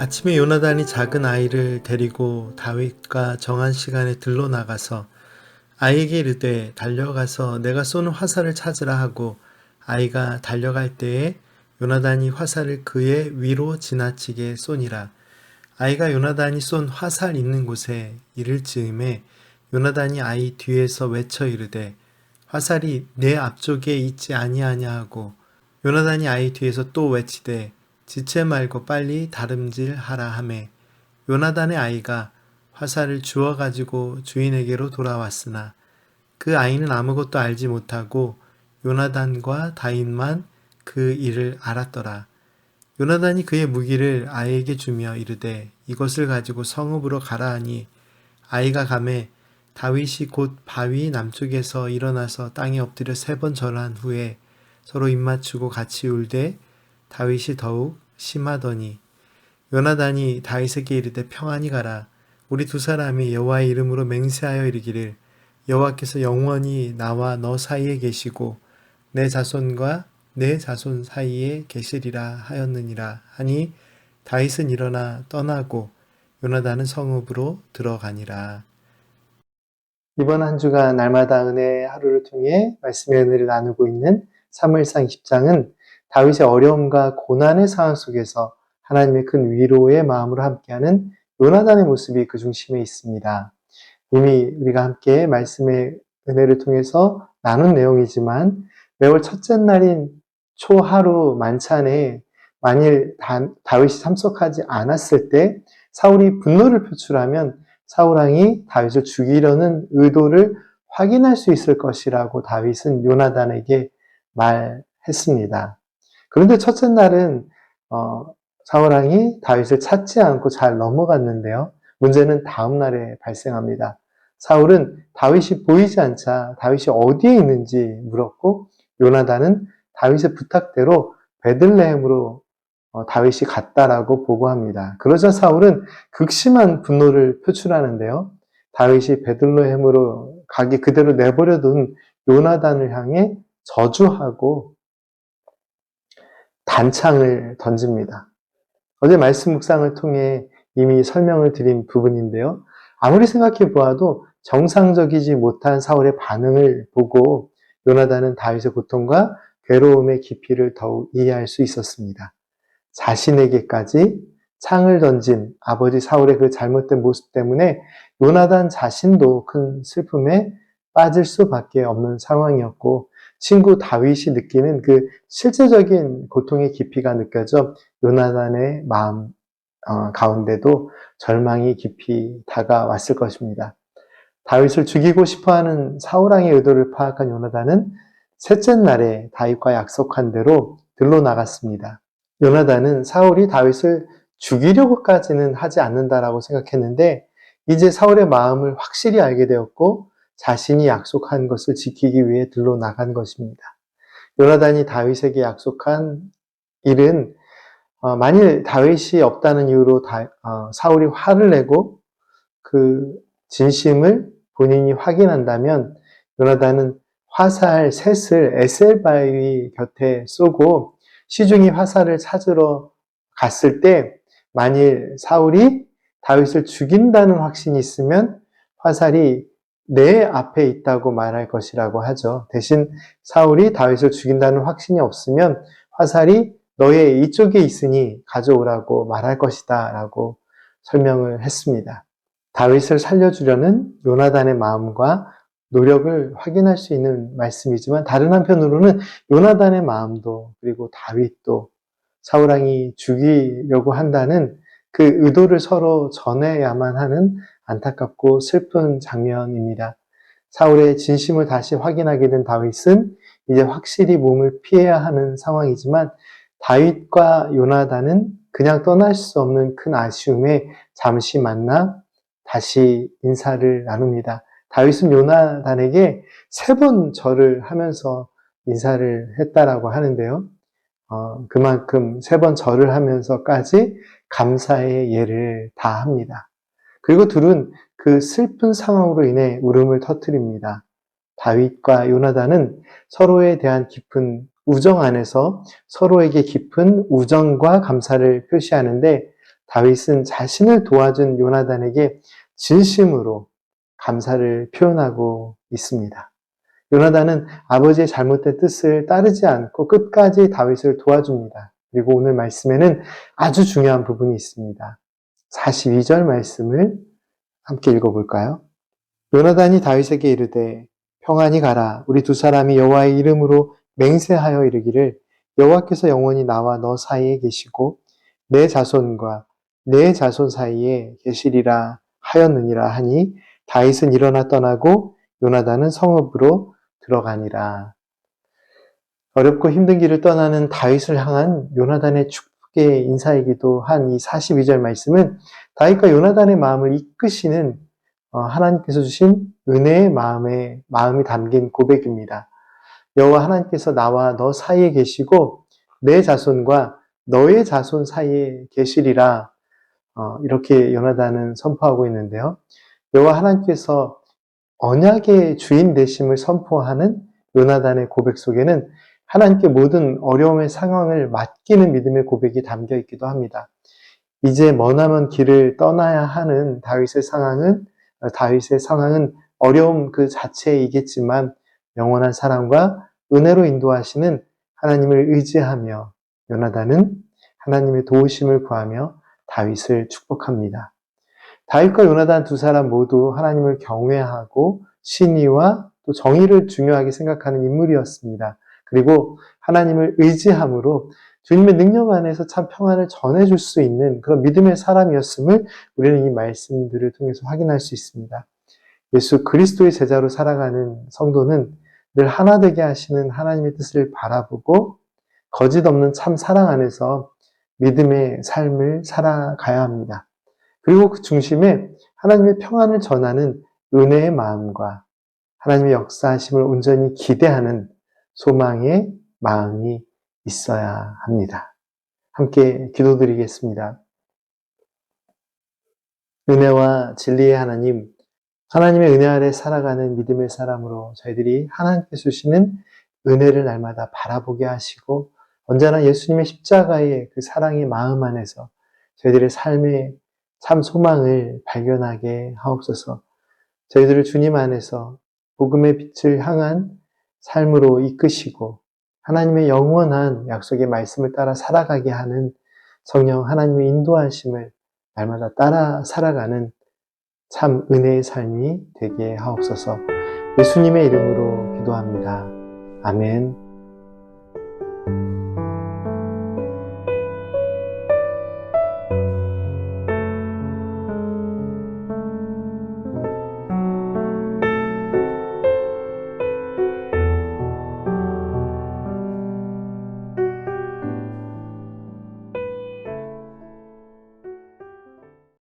아침에 요나단이 작은 아이를 데리고 다윗과 정한 시간에 들러 나가서 아이에게 이르되 달려가서 내가 쏘는 화살을 찾으라 하고 아이가 달려갈 때에 요나단이 화살을 그의 위로 지나치게 쏘니라. 아이가 요나단이 쏜 화살 있는 곳에 이를 즈음에 요나단이 아이 뒤에서 외쳐 이르되 화살이 내 앞쪽에 있지 아니하냐 하고 요나단이 아이 뒤에서 또 외치되 지체 말고 빨리 다름질하라 하매 요나단의 아이가 화살을 주워 가지고 주인에게로 돌아왔으나 그 아이는 아무것도 알지 못하고 요나단과 다윗만 그 일을 알았더라. 요나단이 그의 무기를 아이에게 주며 이르되 이것을 가지고 성읍으로 가라 하니 아이가 가매 다윗이 곧 바위 남쪽에서 일어나서 땅에 엎드려 3번 절한 후에 서로 입맞추고 같이 울되 다윗이 더욱 심하더니 요나단이 다윗에게 이르되 평안히 가라. 우리 두 사람이 여호와의 이름으로 맹세하여 이르기를 여호와께서 영원히 나와 너 사이에 계시고 내 자손과 내 자손 사이에 계시리라 하였느니라 하니 다윗은 일어나 떠나고 요나단은 성읍으로 들어가니라. 이번 한 주간 날마다 은혜의 하루를 통해 말씀의 은혜를 나누고 있는 사무엘상 10장은 다윗의 어려움과 고난의 상황 속에서 하나님의 큰 위로의 마음으로 함께하는 요나단의 모습이 그 중심에 있습니다. 이미 우리가 함께 말씀의 은혜를 통해서 나눈 내용이지만 매월 첫째 날인 초하루 만찬에 만일 다윗이 참석하지 않았을 때 사울이 분노를 표출하면 사울왕이 다윗을 죽이려는 의도를 확인할 수 있을 것이라고 다윗은 요나단에게 말했습니다. 그런데 첫째 날은 사울왕이 다윗을 찾지 않고 잘 넘어갔는데요. 문제는 다음 날에 발생합니다. 사울은 다윗이 보이지 않자 다윗이 어디에 있는지 물었고 요나단은 다윗의 부탁대로 베들레헴으로 다윗이 갔다라고 보고합니다. 그러자 사울은 극심한 분노를 표출하는데요. 다윗이 베들레헴으로 가기 그대로 내버려둔 요나단을 향해 저주하고 단창을 던집니다. 어제 말씀 묵상을 통해 이미 설명을 드린 부분인데요. 아무리 생각해 보아도 정상적이지 못한 사울의 반응을 보고 요나단은 다윗의 고통과 괴로움의 깊이를 더욱 이해할 수 있었습니다. 자신에게까지 창을 던진 아버지 사울의 그 잘못된 모습 때문에 요나단 자신도 큰 슬픔에 빠질 수밖에 없는 상황이었고 친구 다윗이 느끼는 그 실제적인 고통의 깊이가 느껴져 요나단의 마음 가운데도 절망이 깊이 다가왔을 것입니다. 다윗을 죽이고 싶어하는 사울왕의 의도를 파악한 요나단은 셋째 날에 다윗과 약속한 대로 들러 나갔습니다. 요나단은 사울이 다윗을 죽이려고까지는 하지 않는다라고 생각했는데 이제 사울의 마음을 확실히 알게 되었고 자신이 약속한 것을 지키기 위해 들러 나간 것입니다. 요나단이 다윗에게 약속한 일은 만일 다윗이 없다는 이유로 사울이 화를 내고 그 진심을 본인이 확인한다면 요나단은 화살 셋을 에셀바위 곁에 쏘고 시중이 화살을 찾으러 갔을 때 만일 사울이 다윗을 죽인다는 확신이 있으면 화살이 내 앞에 있다고 말할 것이라고 하죠. 대신 사울이 다윗을 죽인다는 확신이 없으면 화살이 너의 이쪽에 있으니 가져오라고 말할 것이다 라고 설명을 했습니다. 다윗을 살려주려는 요나단의 마음과 노력을 확인할 수 있는 말씀이지만 다른 한편으로는 요나단의 마음도 그리고 다윗도 사울왕이 죽이려고 한다는 그 의도를 서로 전해야만 하는 안타깝고 슬픈 장면입니다. 사울의 진심을 다시 확인하게 된 다윗은 이제 확실히 몸을 피해야 하는 상황이지만 다윗과 요나단은 그냥 떠날 수 없는 큰 아쉬움에 잠시 만나 다시 인사를 나눕니다. 다윗은 요나단에게 3번 절을 하면서 인사를 했다라고 하는데요. 그만큼 3번 절을 하면서까지 감사의 예를 다합니다. 그리고 둘은 그 슬픈 상황으로 인해 울음을 터뜨립니다. 다윗과 요나단은 서로에 대한 깊은 우정 안에서 서로에게 깊은 우정과 감사를 표시하는데 다윗은 자신을 도와준 요나단에게 진심으로 감사를 표현하고 있습니다. 요나단은 아버지의 잘못된 뜻을 따르지 않고 끝까지 다윗을 도와줍니다. 그리고 오늘 말씀에는 아주 중요한 부분이 있습니다. 42절 말씀을 함께 읽어볼까요? 요나단이 다윗에게 이르되 평안히 가라. 우리 두 사람이 여호와의 이름으로 맹세하여 이르기를 여호와께서 영원히 나와 너 사이에 계시고 내 자손과 내 자손 사이에 계시리라 하였느니라 하니 다윗은 일어나 떠나고 요나단은 성읍으로 들어가니라. 어렵고 힘든 길을 떠나는 다윗을 향한 요나단의 축복의 인사이기도 한 이 42절 말씀은 다윗과 요나단의 마음을 이끄시는 하나님께서 주신 은혜의 마음이 담긴 고백입니다. 여호와 하나님께서 나와 너 사이에 계시고 내 자손과 너의 자손 사이에 계시리라. 이렇게 요나단은 선포하고 있는데요. 여호와 하나님께서 언약의 주인 되심을 선포하는 요나단의 고백 속에는 하나님께 모든 어려움의 상황을 맡기는 믿음의 고백이 담겨 있기도 합니다. 이제 머나먼 길을 떠나야 하는 다윗의 상황은 어려움 그 자체이겠지만 영원한 사랑과 은혜로 인도하시는 하나님을 의지하며 요나단은 하나님의 도우심을 구하며 다윗을 축복합니다. 다윗과 요나단 두 사람 모두 하나님을 경외하고 신의와 또 정의를 중요하게 생각하는 인물이었습니다. 그리고 하나님을 의지함으로 주님의 능력 안에서 참 평안을 전해줄 수 있는 그런 믿음의 사람이었음을 우리는 이 말씀들을 통해서 확인할 수 있습니다. 예수 그리스도의 제자로 살아가는 성도는 늘 하나 되게 하시는 하나님의 뜻을 바라보고 거짓 없는 참 사랑 안에서 믿음의 삶을 살아가야 합니다. 그리고 그 중심에 하나님의 평안을 전하는 은혜의 마음과 하나님의 역사하심을 온전히 기대하는 소망의 마음이 있어야 합니다. 함께 기도드리겠습니다. 은혜와 진리의 하나님, 하나님의 은혜 아래 살아가는 믿음의 사람으로 저희들이 하나님께서 주시는 은혜를 날마다 바라보게 하시고 언제나 예수님의 십자가의 그 사랑의 마음 안에서 저희들의 삶의 참 소망을 발견하게 하옵소서. 저희들을 주님 안에서 복음의 빛을 향한 삶으로 이끄시고 하나님의 영원한 약속의 말씀을 따라 살아가게 하는 성령 하나님의 인도하심을 날마다 따라 살아가는 참 은혜의 삶이 되게 하옵소서. 예수님의 이름으로 기도합니다. 아멘.